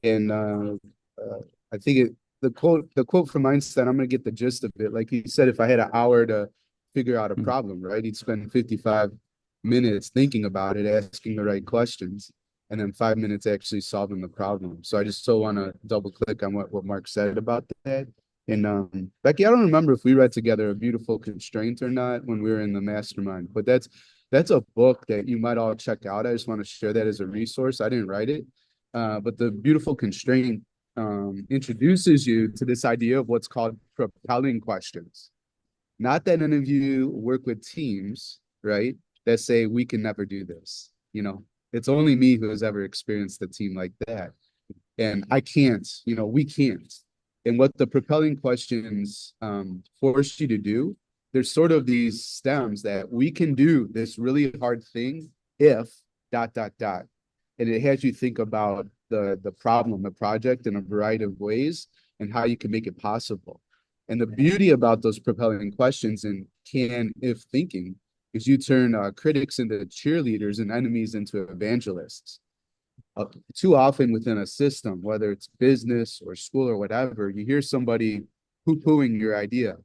And I think the quote from Einstein, I'm gonna get the gist of it. Like he said, if I had an hour to figure out a Mhm. problem, right, he'd spend 55 minutes thinking about it, asking the right questions, and then 5 minutes actually solving the problem. So I just so want to double click on what Mark said about that. And Becky, I don't remember if we read together A Beautiful Constraint or not when we were in the mastermind, but that's a book that you might all check out. I just want to share that as a resource. I didn't write it, but The Beautiful Constraint introduces you to this idea of what's called propelling questions. Not that any of you work with teams, right, that say we can never do this. It's only me who has ever experienced a team like that. And I can't, we can't. And what the propelling questions force you to do, there's sort of these stems that we can do this really hard thing if dot dot dot. And it has you think about the problem, the project in a variety of ways and how you can make it possible. And the beauty about those propelling questions and can if thinking is you turn critics into cheerleaders and enemies into evangelists. Too often within a system, whether it's business or school or whatever, you hear somebody poo-pooing your idea.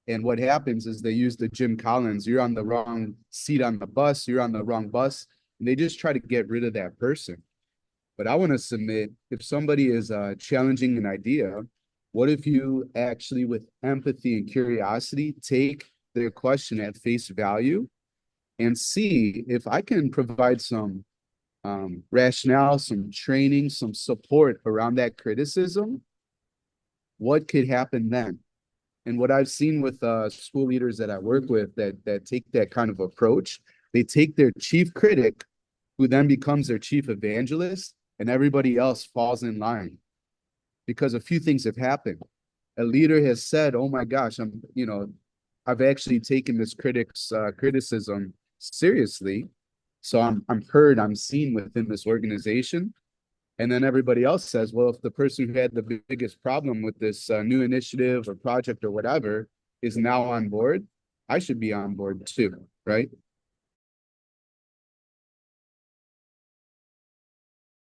And what happens is they use the Jim Collins, you're on the wrong seat on the bus, you're on the wrong bus, and they just try to get rid of that person. But I want to submit if somebody is challenging an idea, what if you actually, with empathy and curiosity, take their question at face value and see if I can provide some rationale, some training, some support around that criticism, what could happen then? And what I've seen with school leaders that I work with that take that kind of approach, they take their chief critic, who then becomes their chief evangelist, and everybody else falls in line because a few things have happened. A leader has said, "Oh my gosh, I've actually taken this critic's criticism seriously, so I'm heard, I'm seen within this organization." And then everybody else says, well, if the person who had the biggest problem with this new initiative or project or whatever is now on board, I should be on board too, right?